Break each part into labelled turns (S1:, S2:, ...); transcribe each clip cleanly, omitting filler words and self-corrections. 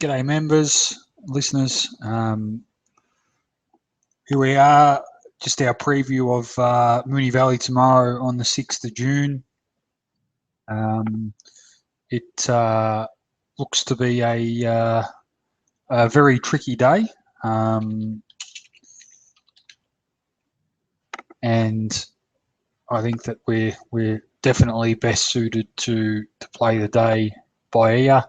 S1: G'day members, listeners. Here we are, just our preview of Moonee Valley tomorrow on the 6th of June. It looks to be a very tricky day, and I think that we're definitely best suited to play the day by ear.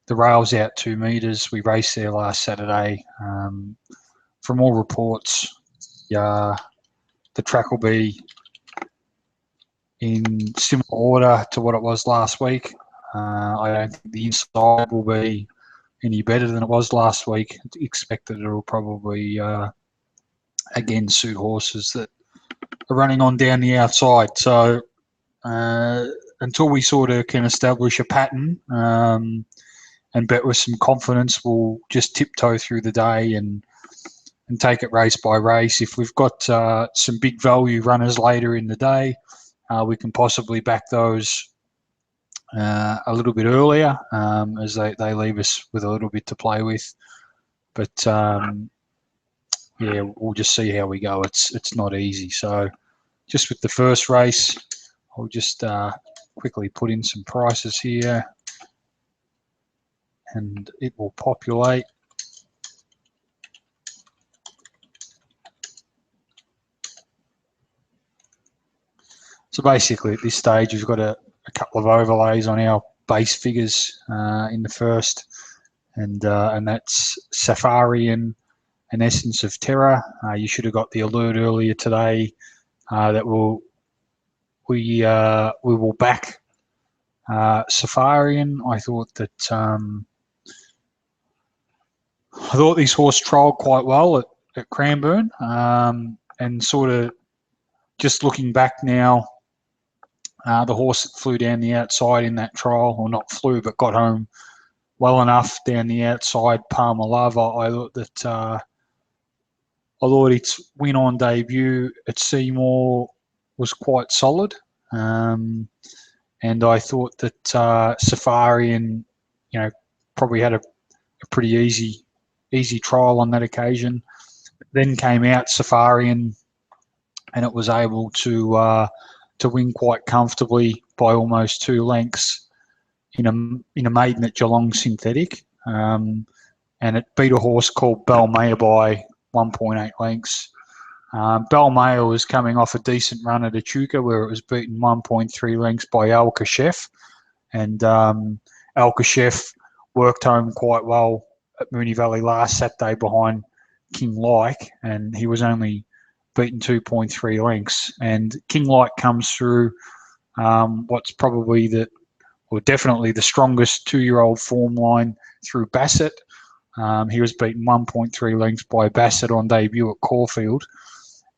S1: The rail's out 2 metres. We raced there last Saturday. From all reports, the track will be in similar order to what it was last week. I don't think the inside will be any better than it was last week. I expect that it'll probably, again, suit horses that are running on down the outside. So until we sort of can establish a pattern and bet with some confidence, we'll just tiptoe through the day and take it race by race. If we've got some big value runners later in the day, we can possibly back those a little bit earlier as they leave us with a little bit to play with. But yeah, we'll just see how we go. It's not easy. So just with the first race, I'll just quickly put in some prices here and it will populate. So basically at this stage, we've got a couple of overlays on our base figures in the first, and that's Safari and an Essence of Terror. You should have got the alert earlier today that we will back Safarian. I thought this horse trialled quite well at Cranbourne, and sort of just looking back now, the horse that flew down the outside in that trial, or not flew, but got home well enough down the outside, Palmer Love. I thought that I thought its win on debut at Seymour was quite solid, and I thought that Safarian, probably had a pretty easy trial on that occasion. Then came out Safarian, and it was able to win quite comfortably by almost 2 lengths in a maiden at Geelong Synthetic, and it beat a horse called Belmaya by 1.8 lengths. Belmaya was coming off a decent run at Echuca where it was beaten 1.3 lengths by Al Kashef, and Al Kashef worked home quite well at Moonee Valley last Saturday behind King Like, and he was only beaten 2.3 lengths. And King Like comes through what's probably definitely the strongest 2-year-old form line through Bassett. He was beaten 1.3 lengths by Bassett on debut at Caulfield.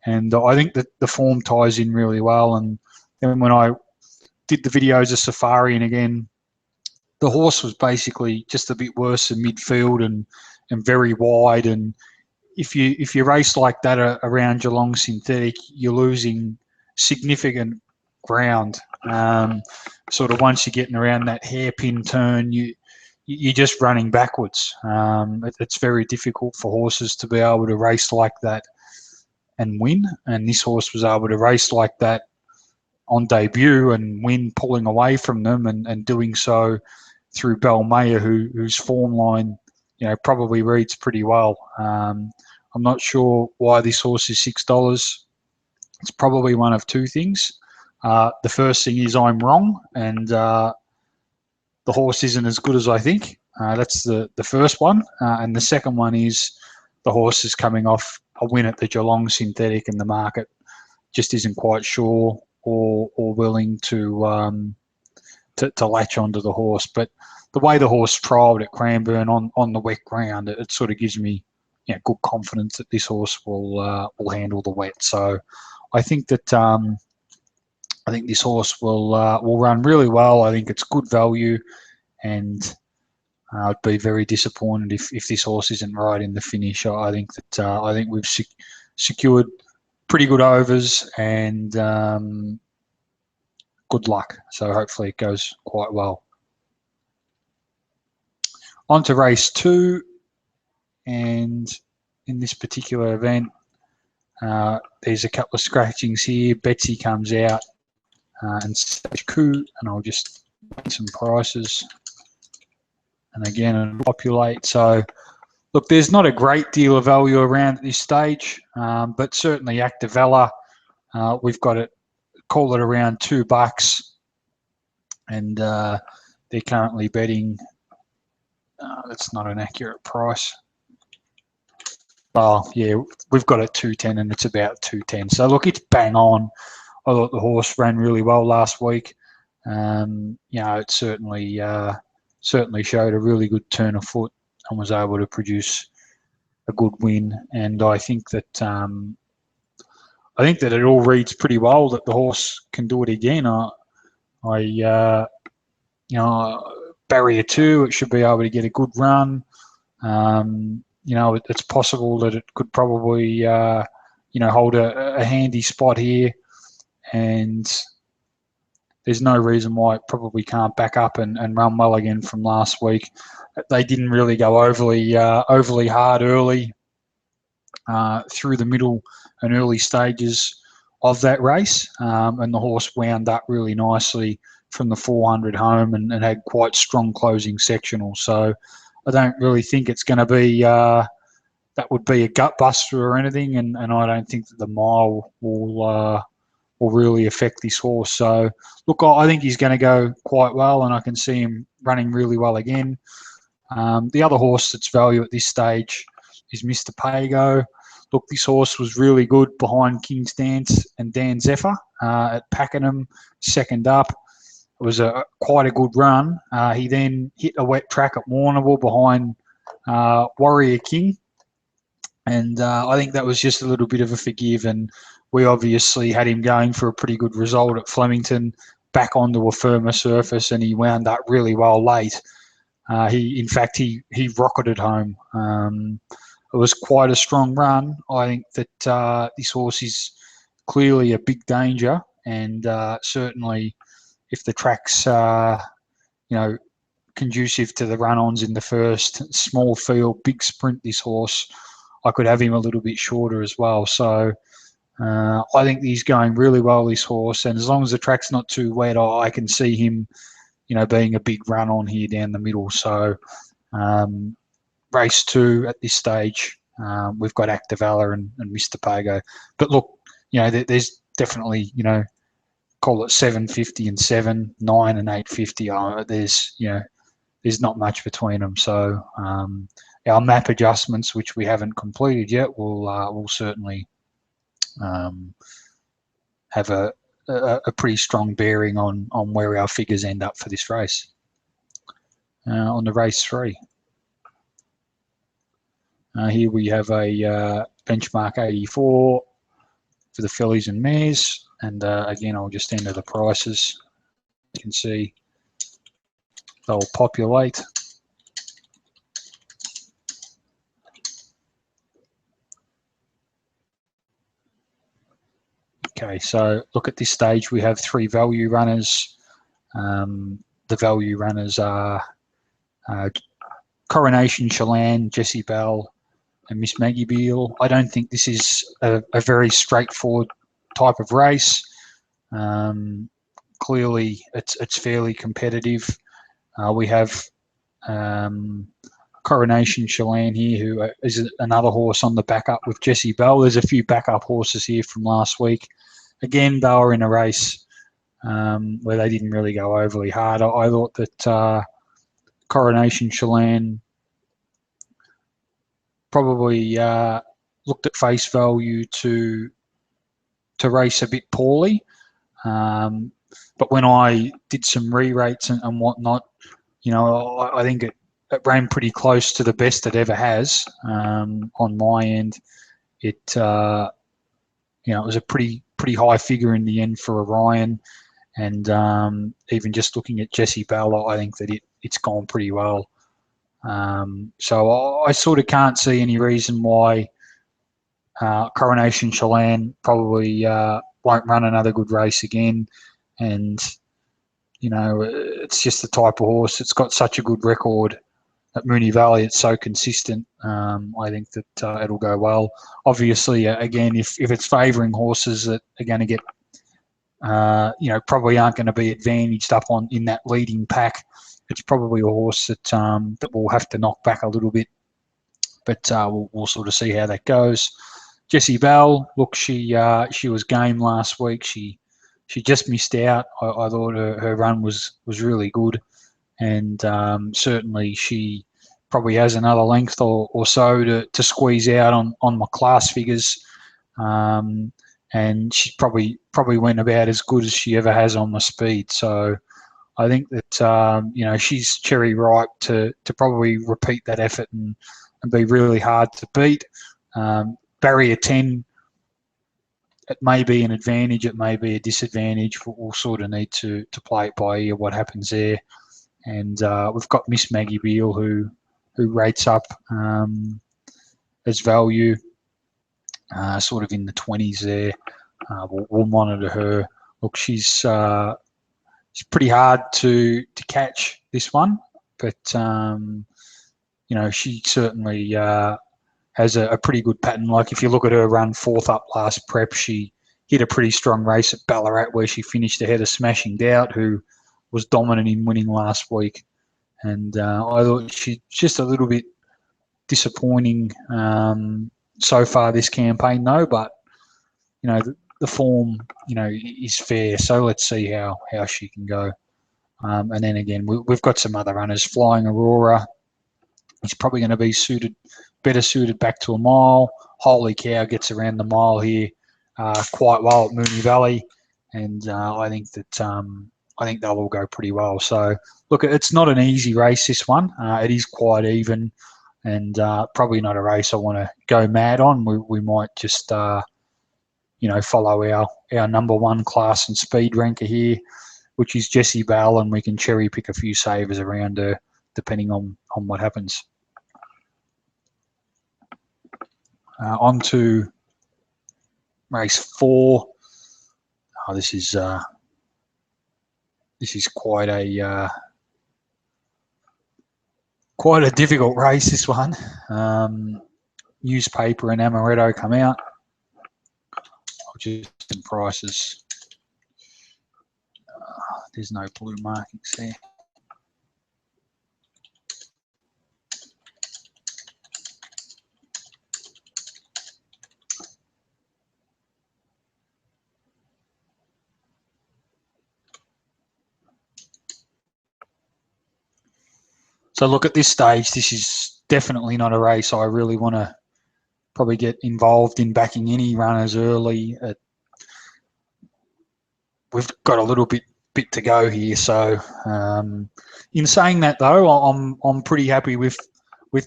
S1: And I think that the form ties in really well. And then when I did the videos of Safari, and again, the horse was basically just a bit worse in midfield and very wide. And if you race like that around Geelong Synthetic, you're losing significant ground. Sort of once you're getting around that hairpin turn, you're just running backwards. It's very difficult for horses to be able to race like that and win. And this horse was able to race like that on debut and win, pulling away from them and doing so through Belmaya, whose form line, probably reads pretty well. I'm not sure why this horse is $6. It's probably one of 2 things. The first thing is I'm wrong, and the horse isn't as good as I think. That's the first one. And the second one is the horse is coming off a win at the Geelong Synthetic, and the market just isn't quite sure or willing to latch onto the horse. But the way the horse trialled at Cranbourne on the wet ground, it sort of gives me good confidence that this horse will handle the wet. So I think that this horse will run really well. I think it's good value, and I'd be very disappointed if this horse isn't right in the finish. I think we've secured pretty good overs and good luck. So hopefully it goes quite well. On to race 2, and in this particular event, there's a couple of scratchings here. Betsy comes out and stage coup, and I'll just get some prices. And again, it'll populate. So, look, there's not a great deal of value around at this stage, but certainly Activella, we've got it, call it around $2, and they're currently betting. That's not an accurate price. Oh, yeah, we've got it 210, and it's about 210. So, look, it's bang on. I thought the horse ran really well last week. It certainly showed a really good turn of foot and was able to produce a good win. And I think that it all reads pretty well that the horse can do it again. Barrier 2, it should be able to get a good run. It's possible that it could probably hold a handy spot here, and there's no reason why it probably can't back up and run well again from last week. They didn't really go overly hard early through the middle and early stages of that race, and the horse wound up really nicely from the 400 home and had quite strong closing sectional. So I don't really think it's going to be that would be a gut buster or anything, and I don't think that the mile will really affect this horse. So, look, I think he's going to go quite well, and I can see him running really well again. The other horse that's value at this stage is Mr. Pago. Look, this horse was really good behind King's Dance and Dan Zephyr at Pakenham, second up. It was quite a good run. He then hit a wet track at Warrnambool behind Warrior King, and I think that was just a little bit of a forgive, and we obviously had him going for a pretty good result at Flemington, back onto a firmer surface, and he wound up really well late. He rocketed home. It was quite a strong run. I think that this horse is clearly a big danger, and certainly if the track's conducive to the run-ons in the first, small field, big sprint, this horse, I could have him a little bit shorter as well. So I think he's going really well, this horse, and as long as the track's not too wet, I can see him, being a big run-on here down the middle. So race 2 at this stage, we've got Activella and Mr. Pago. But look, there's definitely, call it 750 and 7, 9 and 850. There's not much between them. So our map adjustments, which we haven't completed yet, will certainly have a pretty strong bearing on where our figures end up for this race. On the race 3. Here we have a benchmark 84 for the fillies and mares, and again, I'll just enter the prices. You can see they'll populate. Okay, so look, at this stage we have 3 value runners. The value runners are Coronation Chelan, Jessie Bell, and Miss Maggie Beale. I don't think this is a very straightforward type of race. Clearly, it's fairly competitive. We have Coronation Chelan here, who is another horse on the backup with Jessie Bell. There's a few backup horses here from last week. Again, they were in a race where they didn't really go overly hard. I thought that Coronation Chelan probably looked at face value to race a bit poorly. But when I did some re-rates and whatnot, I think it ran pretty close to the best it ever has on my end. It was a pretty high figure in the end for Orion, and even just looking at Jessie Bell, I think that it's gone pretty well. So I sort of can't see any reason why Coronation Chelan probably won't run another good race again. And, it's just the type of horse that's got such a good record at Moonee Valley, it's so consistent. I think that it'll go well. Obviously, again, if it's favouring horses that are going to get, probably aren't going to be advantaged up in that leading pack, it's probably a horse that will have to knock back a little bit. But we'll sort of see how that goes. Jessie Bell, look, she was game last week. She just missed out. I thought her run was really good, and certainly she probably has another length or so to squeeze out on my class figures. And she probably went about as good as she ever has on my speed. So I think that she's cherry ripe to probably repeat that effort and be really hard to beat. Barrier 10, it may be an advantage, it may be a disadvantage. We'll sort of need to play it by ear what happens there. And we've got Miss Maggie Beale who rates up as value, sort of in the 20s there. We'll monitor her. Look, she's pretty hard to catch, this one, but she certainly has a pretty good pattern. Like if you look at her run 4th up last prep, she hit a pretty strong race at Ballarat where she finished ahead of Smashing Doubt, who was dominant in winning last week. And I thought she's just a little bit disappointing so far this campaign, though. But the form, is fair. So let's see how she can go. And then again, we've got some other runners. Flying Aurora is probably going to be better suited back to a mile. Holy Cow gets around the mile here quite well at Moonee Valley, and I think they'll all go pretty well. So look, it's not an easy race, this one. It is quite even, and probably not a race I want to go mad on. We might just follow our number one class and speed ranker here, which is Jessie Bell, and we can cherry pick a few savers around her depending on what happens. On to race 4. Oh, this is quite a difficult race, this one. Newspaper and Amaretto come out. I'll just some prices. There's no blue markings there. So look, at this stage, this is definitely not a race I really want to probably get involved in backing any runners early. We've got a little bit to go here. So in saying that, though, I'm pretty happy with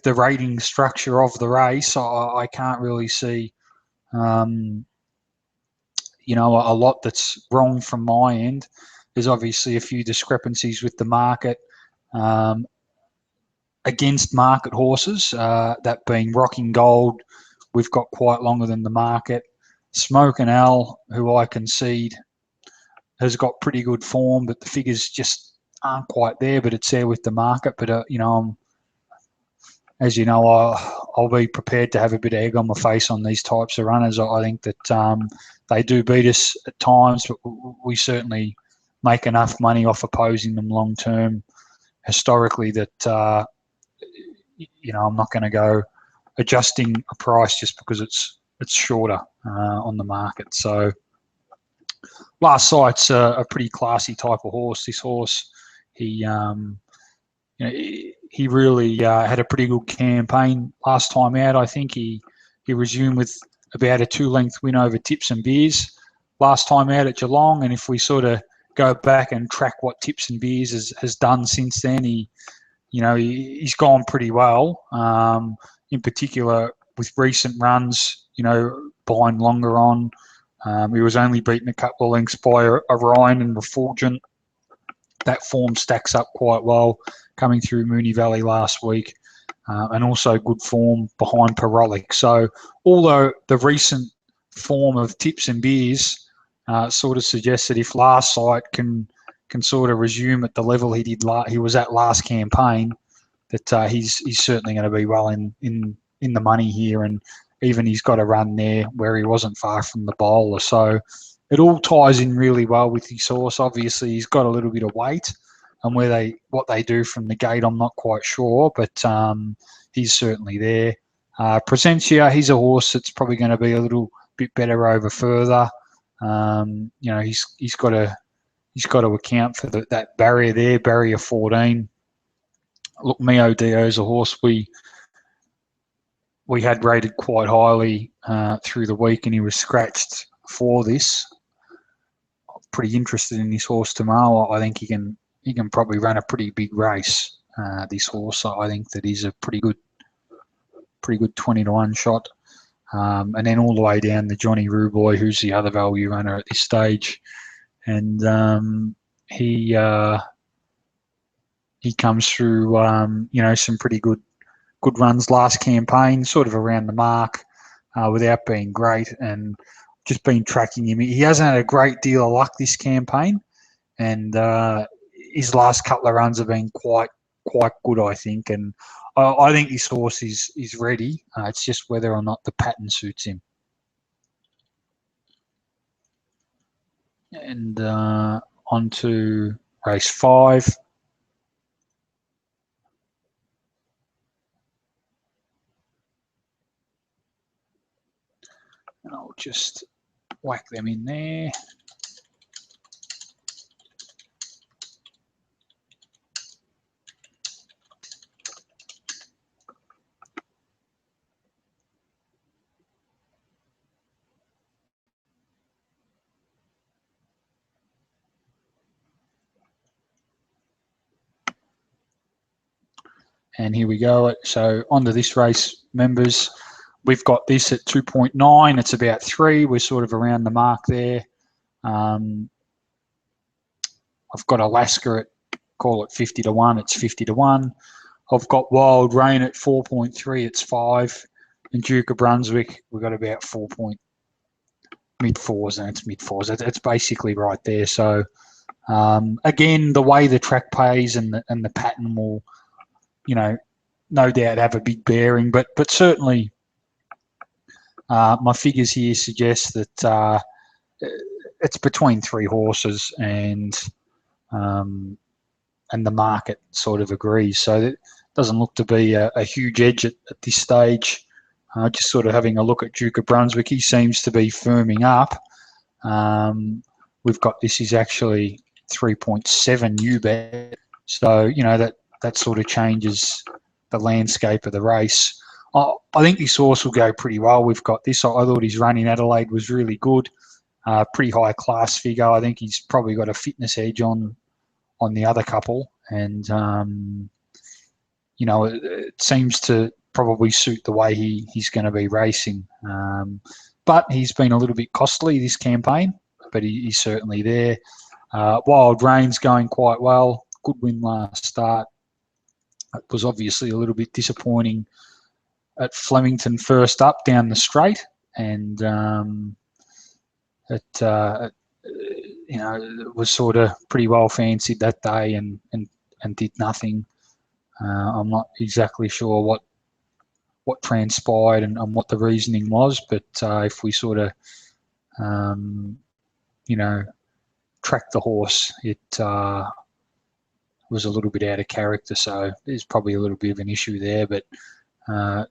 S1: the rating structure of the race. I can't really see a lot that's wrong from my end. There's obviously a few discrepancies with the market. Against market horses, that being Rocking Gold, we've got quite longer than the market. Smoke and Al, who I concede has got pretty good form, but the figures just aren't quite there, but it's there with the market. But, as you know, I'll be prepared to have a bit of egg on my face on these types of runners. I think that they do beat us at times, but we certainly make enough money off opposing them long term historically that I'm not going to go adjusting a price just because it's shorter on the market. So Last Sight's a pretty classy type of horse. This horse, he really had a pretty good campaign last time out. I think he resumed with about a 2-length win over Tips and Beers last time out at Geelong. And if we sort of go back and track what Tips and Beers has done since then, he's gone pretty well. In particular, with recent runs, behind Longer On. He was only beaten a couple of lengths by Orion and Refulgent. That form stacks up quite well coming through Moonee Valley last week, and also good form behind Parolic. So although the recent form of Tips and Beers sort of suggests that if Last Sight can sort of resume at the level he was at last campaign, that he's certainly going to be well in the money here, and even he's got a run there where he wasn't far from the bowler. So it all ties in really well with his horse. Obviously, he's got a little bit of weight, and what they do from the gate, I'm not quite sure, but he's certainly there. Presentia, he's a horse that's probably going to be a little bit better over further. He's got to account for that barrier there, barrier 14. Look, Mio Dio is a horse we had rated quite highly through the week, and he was scratched for this. Pretty interested in this horse tomorrow. I think he can probably run a pretty big race. This horse, I think that he's a pretty good 20-1 shot. And then all the way down the Johnny Ruboy, who's the other value runner at this stage, and he comes through some pretty good runs last campaign, sort of around the mark, without being great, and just been tracking him. He hasn't had a great deal of luck this campaign, and his last couple of runs have been quite good, I think. And I think this horse is ready. It's just whether or not the pattern suits him. And on to race 5. And I'll just whack them in there. And here we go. So onto this race, members. We've got this at 2.9. It's about 3. We're sort of around the mark there. I've got Alaska at, call it 50-1. It's 50-1. I've got Wild Rain at 4.3. It's 5. And Duke of Brunswick, we've got about 4 point mid-4s, and it's mid-4s. It's basically right there. So again, the way the track pays and the pattern will, no doubt have a big bearing, but certainly my figures here suggest that it's between 3 horses, and the market sort of agrees. So it doesn't look to be a huge edge at this stage. Just sort of having a look at Duke of Brunswick, he seems to be firming up. We've got this is actually 3.7 UBET, so that sort of changes the landscape of the race. I think this horse will go pretty well. We've got this. I thought his run in Adelaide was really good. Pretty high class figure. I think he's probably got a fitness edge on the other couple, and it seems to probably suit the way he's going to be racing. But he's been a little bit costly this campaign, but he's certainly there. Wild Rain's going quite well. Good win last start. It was obviously a little bit disappointing at Flemington first up down the straight, and it was sort of pretty well fancied that day and did nothing. I'm not exactly sure what transpired and what the reasoning was, but if we sort of track the horse, it was a little bit out of character, so there's probably a little bit of an issue there, but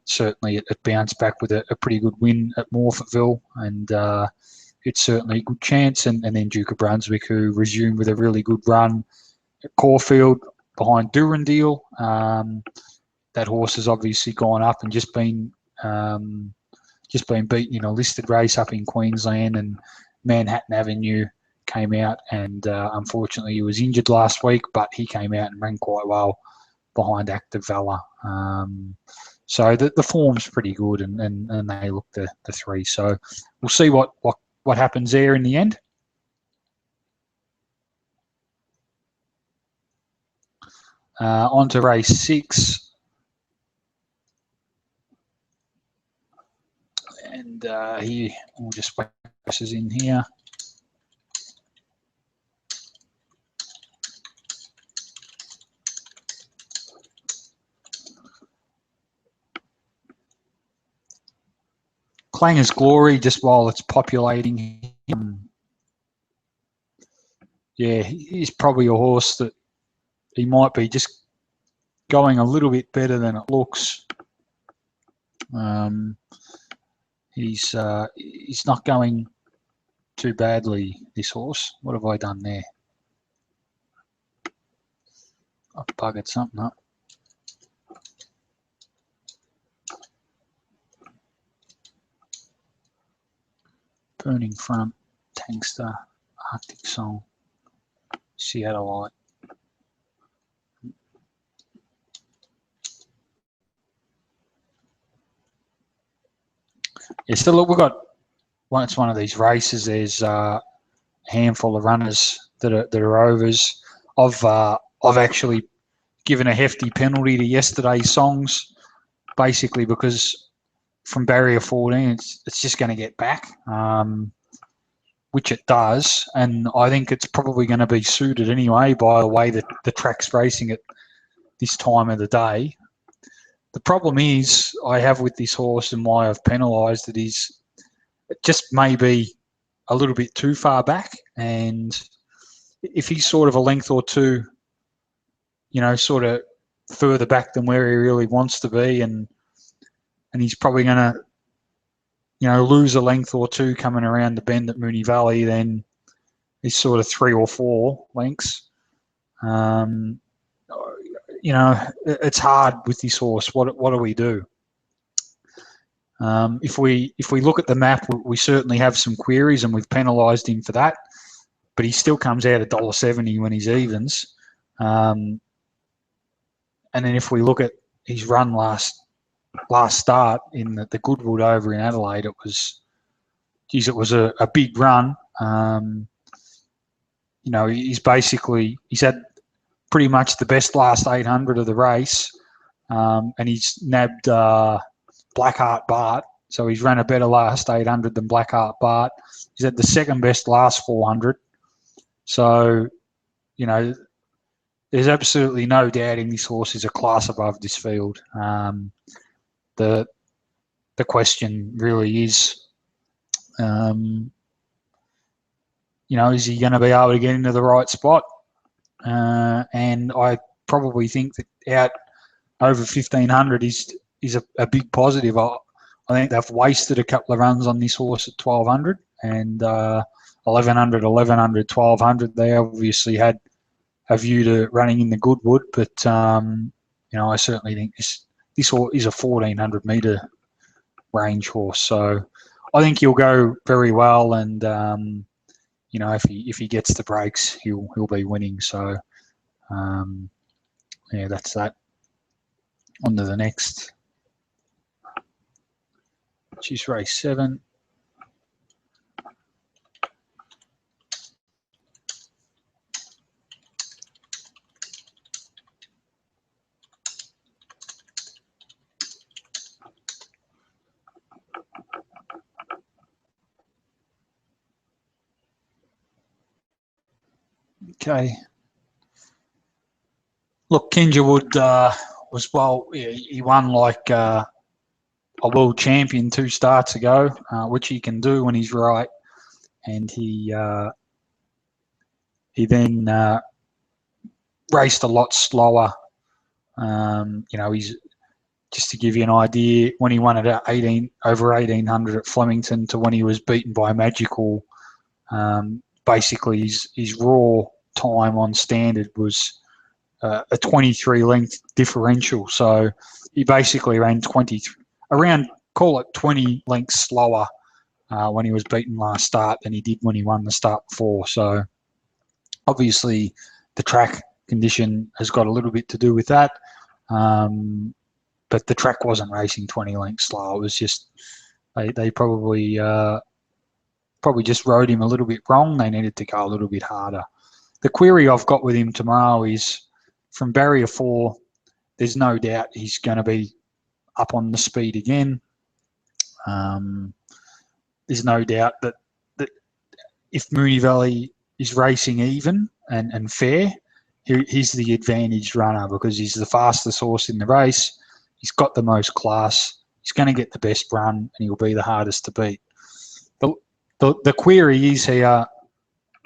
S1: certainly it bounced back with a pretty good win at Morphettville, and it's certainly a good chance. And then Duke of Brunswick, who resumed with a really good run at Caulfield behind Durandeel. That horse has obviously gone up and just been beaten in a listed race up in Queensland, and Manhattan Avenue came out, and unfortunately he was injured last week, but he came out and ran quite well behind Active Valor. So the form's pretty good, and they look the 3. So we'll see what happens there in the end. On to race 6. And here, we'll just whack races in here. Clanger's Glory, just while it's populating, yeah, he's probably a horse that he might be just going a little bit better than it looks. He's not going too badly, this horse. What have I done there? I've buggered something up. Burning Front, Tankster, Arctic Song, Seattle Light. Yeah, so look, we've got it's one of these races. There's a handful of runners that are overs. I've actually given a hefty penalty to yesterday's songs, basically because from barrier 14, it's just going to get back, which it does, and I think it's probably going to be suited anyway by the way that the track's racing at this time of the day. The problem is I have with this horse and why I've penalised it is it just may be a little bit too far back, and if he's sort of a length or two, sort of further back than where he really wants to be, and he's probably going to, lose a length or two coming around the bend at Moonee Valley, then he's sort of 3 or 4 lengths. It's hard with this horse. What do we do? If we look at the map, we certainly have some queries, and we've penalised him for that. But he still comes out at $1.70 when he's evens. And then if we look at his run last start in the Goodwood over in Adelaide, it was a big run. He's had pretty much the best last 800 of the race, and he's nabbed Blackheart Bart, so he's ran a better last 800 than Blackheart Bart. He's had the second best last 400, so there's absolutely no doubting this horse is a class above this field. The question really is, is he going to be able to get into the right spot? And I probably think that out over 1,500 is a big positive. I think they've wasted a couple of runs on this horse at 1,200 and 1,100, 1,200. They obviously had a view to running in the Goodwood, but I certainly think this horse is a 1,400 metre range horse. So I think he'll go very well, and if he gets the breaks, he'll be winning. So that's that. On to the next, which is race 7. Okay. Look, Kingerwood he won like a world champion 2 starts ago, which he can do when he's right. And he then raced a lot slower. He's just to give you an idea, when he won it at over 1,800 at Flemington to when he was beaten by Magical, basically his raw time on standard was a 23 length differential. So he basically ran 20 lengths slower when he was beaten last start than he did when he won the start before. So obviously the track condition has got a little bit to do with that. But the track wasn't racing 20 lengths slow. It was just they probably just rode him a little bit wrong. They needed to go a little bit harder. The query I've got with him tomorrow is from barrier 4, there's no doubt he's going to be up on the speed again. There's no doubt that if Moonee Valley is racing even and fair, he's the advantaged runner because he's the fastest horse in the race. He's got the most class. he's going to get the best run, and he'll be the hardest to beat. The query is here,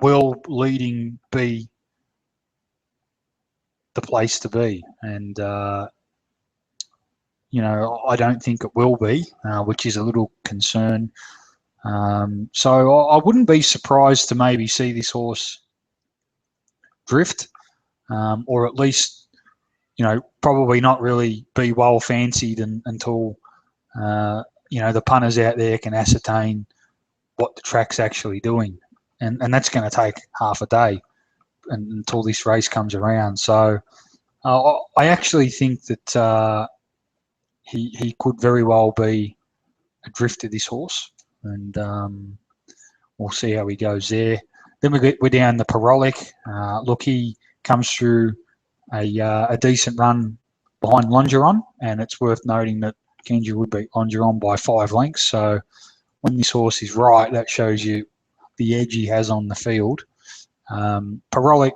S1: will leading be the place to be? And, you know, I don't think it will be, which is a little concern. So I wouldn't be surprised to maybe see this horse drift, or at least, you know, probably not really be well fancied until, you know, the punters out there can ascertain what the track's actually doing. And that's going to take half a day until this race comes around. So I actually think that he could very well be a drift of this horse. And we'll see how he goes there. Then we're down the Parolic. Look, he comes through a decent run behind Longeron, and it's worth noting that Kenji would beat Longeron by 5 lengths. So when this horse is right, that shows you the edge he has on the field. Parolic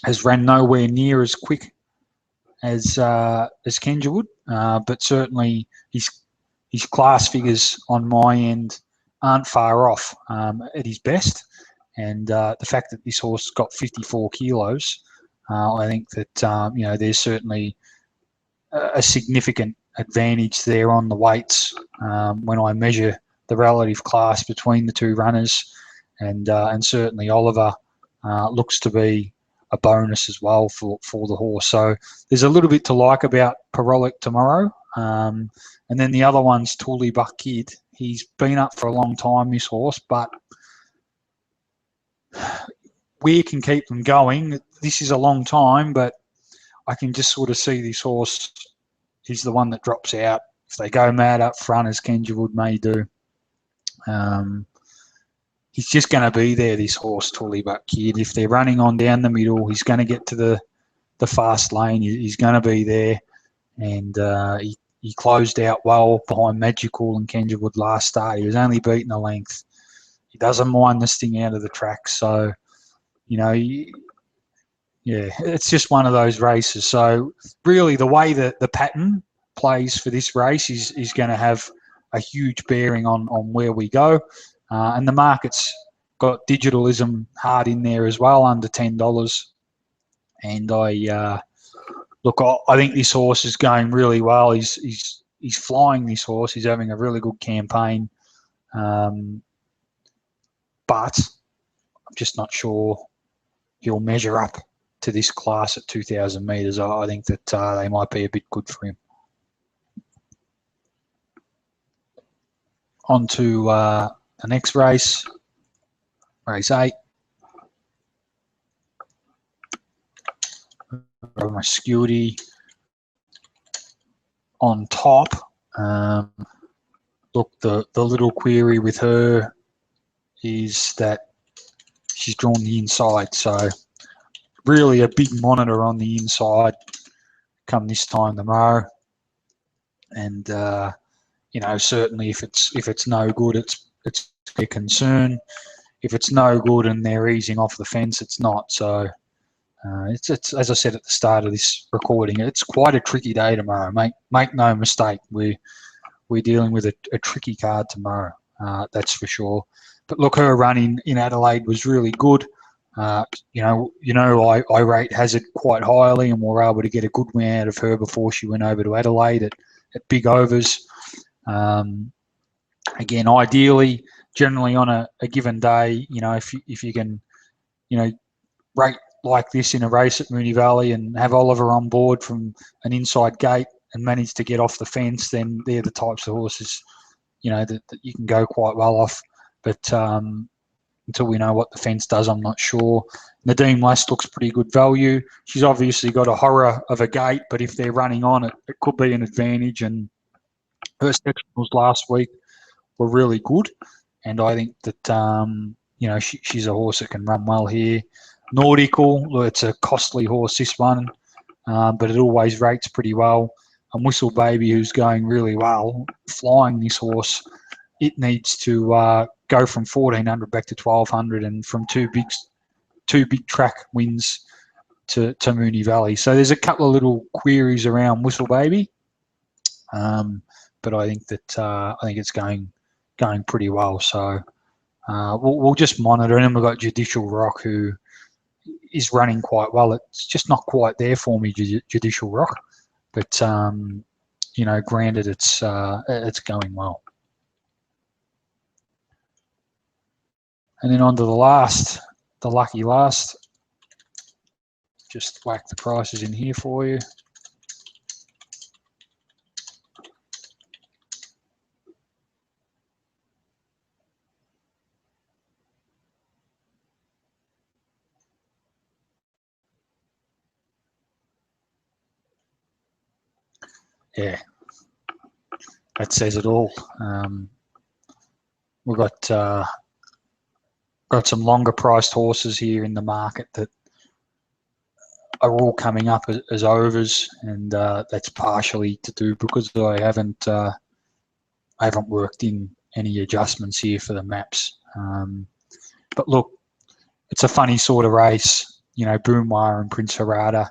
S1: has ran nowhere near as quick as Kenja but certainly his class figures on my end aren't far off at his best. And the fact that this horse got 54 kilos, I think that you know, there's certainly a significant advantage there on the weights when I measure the relative class between the two runners, and certainly Oliver looks to be a bonus as well for the horse. So there's a little bit to like about Parolic tomorrow. And then the other one's Tully Buck Kid. He's been up for a long time, this horse, but we can keep them going. This is a long time, but I can just sort of see this horse is the one that drops out if they go mad up front, as Kenja may do. He's just going to be there, this horse, Tully Buck Kid. If they're running on down the middle, he's going to get to the fast lane. He's going to be there. And he closed out well behind Magical and Kenja last start. He was only beaten a length. He doesn't mind this thing out of the track. So, you know, yeah, it's just one of those races. So really the way that the pattern plays for this race is going to have a huge bearing on where we go. And the market's got digitalism hard in there as well, under $10. And look, I think this horse is going really well. He's flying, this horse. He's having a really good campaign. But I'm just not sure he'll measure up to this class at 2,000 metres. I think that they might be a bit good for him. On to the next race, race 8. My Scuity on top. Look, the little query with her is that she's drawn the inside. So really a big monitor on the inside come this time tomorrow. And you know, certainly if it's no good, it's a concern. If it's no good and they're easing off the fence, it's not. So it's as I said at the start of this recording, it's quite a tricky day tomorrow. Make no mistake, we're dealing with a tricky card tomorrow. That's for sure. But look, her run in Adelaide was really good. You know, I rate Hazard quite highly, and we're able to get a good win out of her before she went over to Adelaide at big overs. Again, ideally, generally on a given day, you know, if you can, you know, rate like this in a race at Moonee Valley and have Oliver on board from an inside gate and manage to get off the fence, then they're the types of horses, you know, that you can go quite well off. But until we know what the fence does, I'm not sure. Nadine West looks pretty good value. She's obviously got a horror of a gate, but if they're running on it, it could be an advantage. And her sectionals last week were really good. And I think that, you know, she's a horse that can run well here. Nautical, it's a costly horse, this one, but it always rates pretty well. And Whistle Baby, who's going really well, flying this horse, it needs to go from 1,400 back to 1,200 and from two big track wins to Moonee Valley. So there's a couple of little queries around Whistle Baby. but I think that it's going pretty well. So we'll just monitor. And then we've got Judicial Rock, who is running quite well. It's just not quite there for me, Judicial Rock, but granted, it's going well. And then on to the lucky last. Just whack the prices in here for you. Yeah, that says it all. We've got some longer priced horses here in the market that are all coming up as overs, and that's partially to do because I haven't worked in any adjustments here for the maps. But look, it's a funny sort of race. Boomwire and Prince Harada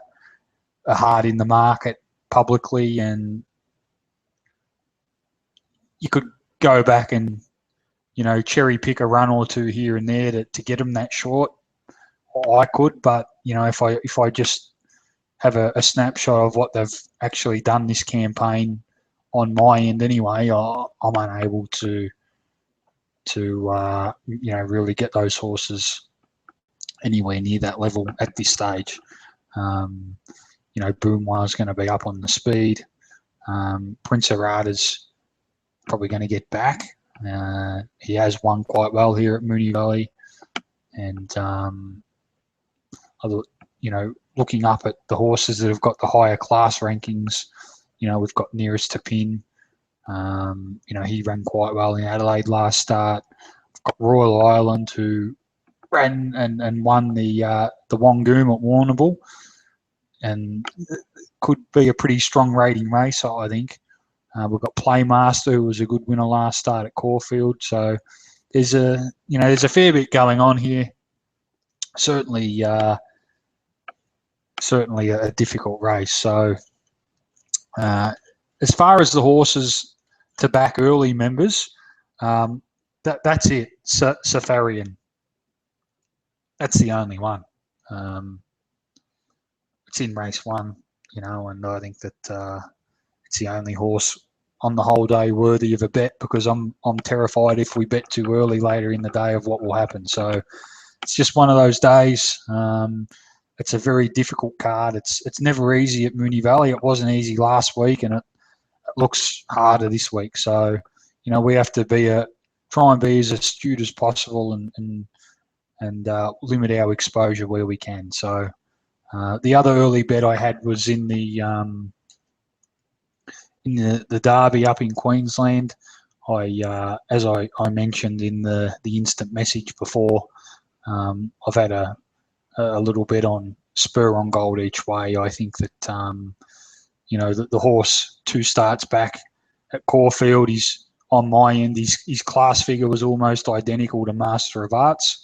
S1: are hard in the market publicly, and you could go back and cherry pick a run or two here and there to get them that short. I could, but if I just have a snapshot of what they've actually done this campaign on my end anyway, I'm unable to really get those horses anywhere near that level at this stage. Boomwire's going to be up on the speed. Prince Harada's probably going to get back. He has won quite well here at Moonee Valley, and looking up at the horses that have got the higher class rankings, we've got Nearest to Pin. He ran quite well in Adelaide last start. We've got Royal Island, who ran and won the Wongoom at Warrnambool, and could be a pretty strong rating race, I think. We've got Playmaster, who was a good winner last start at Caulfield. So there's a fair bit going on here. Certainly a difficult race. So as far as the horses to back early, members, that's it. Safarian. That's the only one. It's in race 1, and I think that it's the only horse on the whole day worthy of a bet, because I'm terrified if we bet too early later in the day of what will happen. So it's just one of those days. It's a very difficult card. It's never easy at Moonee Valley. It wasn't easy last week, and it looks harder this week. So we have to try and be as astute as possible and limit our exposure where we can. So the other early bet I had was in the Derby up in Queensland. As I mentioned in the instant message before, I've had a little bit on Spur on Gold each way. I think that the horse 2 starts back at Caulfield, he's on my end. His class figure was almost identical to Master of Arts.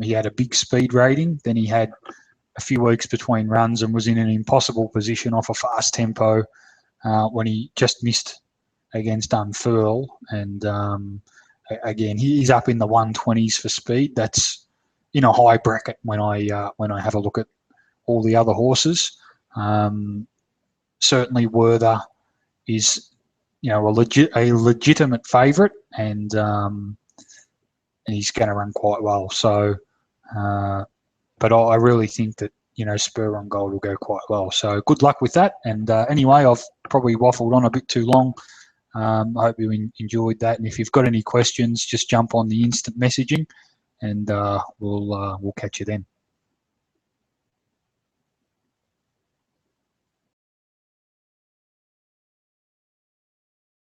S1: He had a big speed rating. Then he had a few weeks between runs and was in an impossible position off a fast tempo when he just missed against Unfurl. And again, he's up in the 120s for speed. That's in a high bracket when I have a look at all the other horses. Certainly Werther is a legitimate favourite, and he's going to run quite well. So but I really think that Spur on Gold will go quite well. So good luck with that. And anyway, I've probably waffled on a bit too long. I hope you enjoyed that. And if you've got any questions, just jump on the instant messaging, and we'll catch you then.